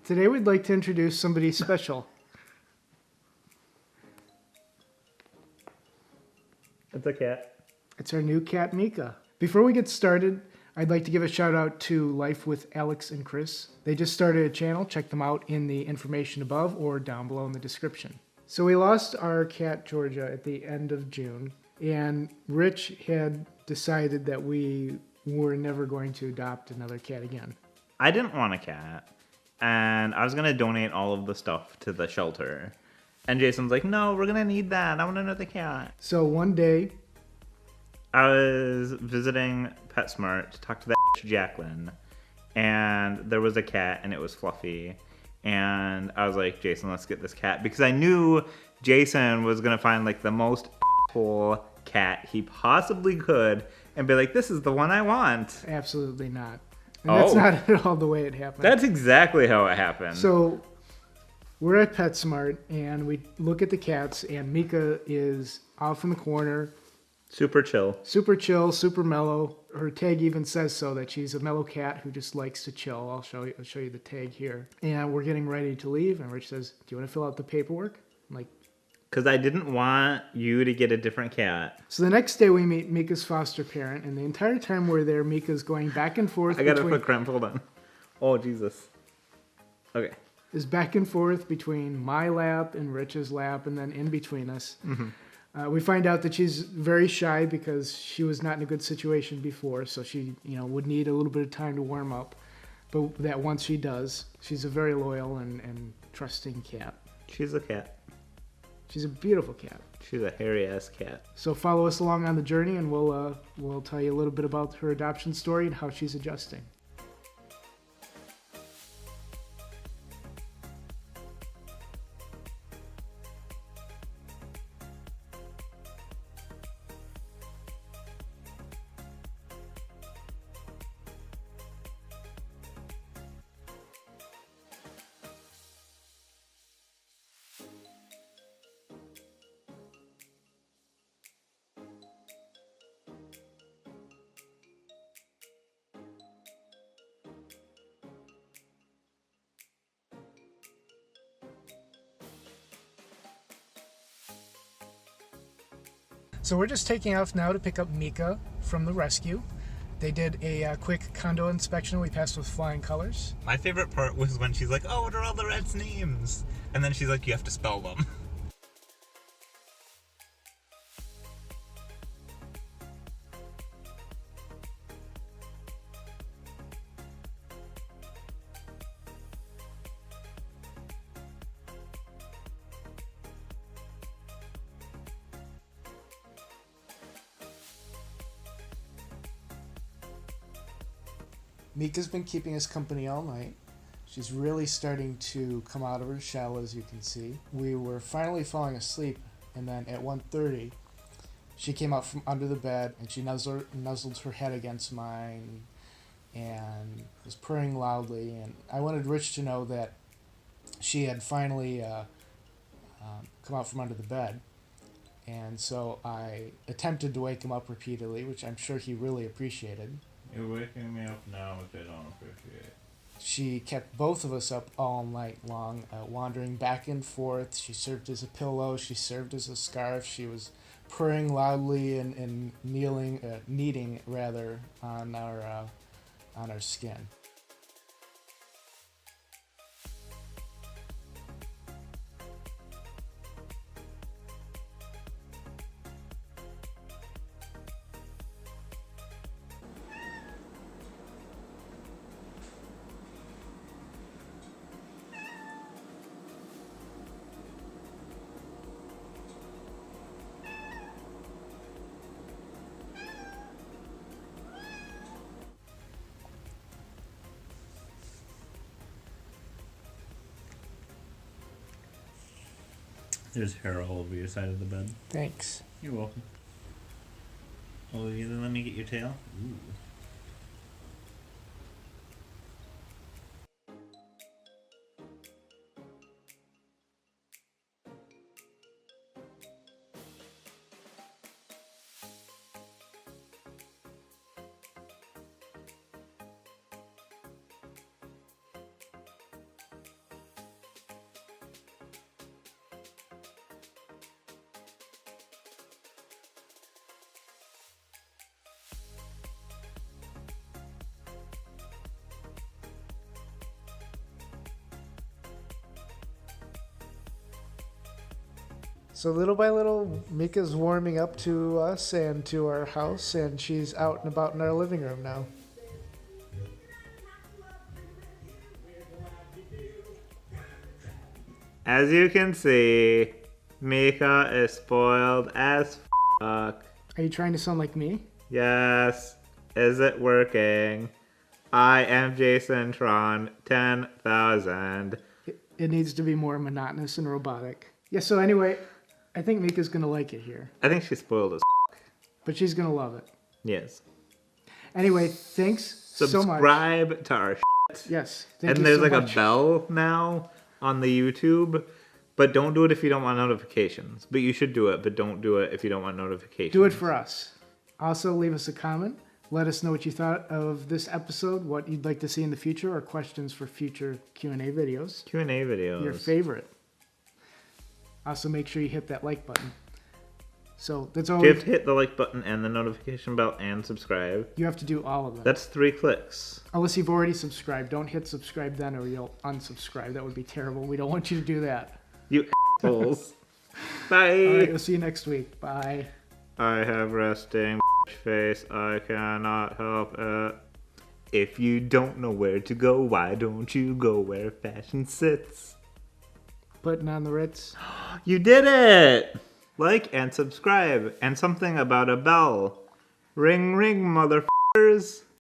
Today we'd like to introduce somebody special. It's a cat. It's our new cat, Mika. Before we get started, I'd like to give a shout out to Life with Alex and Chris. They just started a channel. Check them out in the information above or down below in the description. So we lost our cat, Georgia, at the end of June, and Rich had decided that we were never going to adopt another cat again. I didn't want a cat, and I was going to donate all of the stuff to the shelter. And Jason's like, no, we're going to need that. I want another cat. So one day, I was visiting PetSmart to talk to that Jacqueline, and there was a cat, and it was Fluffy. And I was like, Jason, let's get this cat. Because I knew Jason was going to find like the most asshole cat he possibly could and be like, this is the one I want. Absolutely not. And that's not at all the way it happened. That's exactly how it happened. So we're at PetSmart, and we look at the cats, and Mika is off in the corner. Super chill. Super chill, super mellow. Her tag even says so, that she's a mellow cat who just likes to chill. I'll show you the tag here. And we're getting ready to leave, and Rich says, do you want to fill out the paperwork? I'm like, because I didn't want you to get a different cat. So the next day we meet Mika's foster parent, and the entire time we're there, Mika's going back and forth. I got a quick cramp, hold on. Oh, Jesus. Okay. Is back and forth between my lap and Rich's lap, and then in between us. Mm-hmm. We find out that she's very shy because she was not in a good situation before, so she, would need a little bit of time to warm up. But that once she does, she's a very loyal and trusting cat. She's a cat. She's a beautiful cat. She's a hairy-ass cat. So follow us along on the journey, and we'll tell you a little bit about her adoption story and how she's adjusting. So we're just taking off now to pick up Mika from the rescue. They did a quick condo inspection. We passed with flying colors. My favorite part was when she's like, oh, what are all the rats' names? And then she's like, you have to spell them. Mika's been keeping us company all night. She's really starting to come out of her shell, as you can see. We were finally falling asleep, and then at 1:30, she came out from under the bed, and she nuzzled her head against mine and was purring loudly. And I wanted Rich to know that she had finally come out from under the bed. And so I attempted to wake him up repeatedly, which I'm sure he really appreciated. You're waking me up now, which I don't appreciate. She kept both of us up all night long, wandering back and forth. She served as a pillow. She served as a scarf. She was purring loudly and kneading on our skin. There's hair all over your side of the bed. Thanks. You're welcome. Oh, you gonna let me get your tail? Ooh. So little by little, Mika's warming up to us and to our house, and she's out and about in our living room now. As you can see, Mika is spoiled as fuck. Are you trying to sound like me? Yes. Is it working? I am Jason Tron 10,000. It needs to be more monotonous and robotic. Yeah, so anyway, I think Mika's going to like it here. I think she's spoiled as But she's going to love it. Yes. Anyway, thanks so much. Subscribe to our Yes. And there's like a bell now on the YouTube. But don't do it if you don't want notifications. But you should do it, but don't do it if you don't want notifications. Do it for us. Also, leave us a comment. Let us know what you thought of this episode, what you'd like to see in the future, or questions for future Q&A videos. Q&A videos. Your favorite. Also, make sure you hit that like button. So that's all. You have to hit the like button and the notification bell and subscribe. You have to do all of them. That's 3 clicks. Unless you've already subscribed. Don't hit subscribe then or you'll unsubscribe. That would be terrible. We don't want you to do that. You assholes. Bye. All right, we'll see you next week. Bye. I have resting face. I cannot help it. If you don't know where to go, why don't you go where fashion sits? Putting on the Ritz. You did it! Like and subscribe. And something about a bell. Ring, ring, motherfuckers.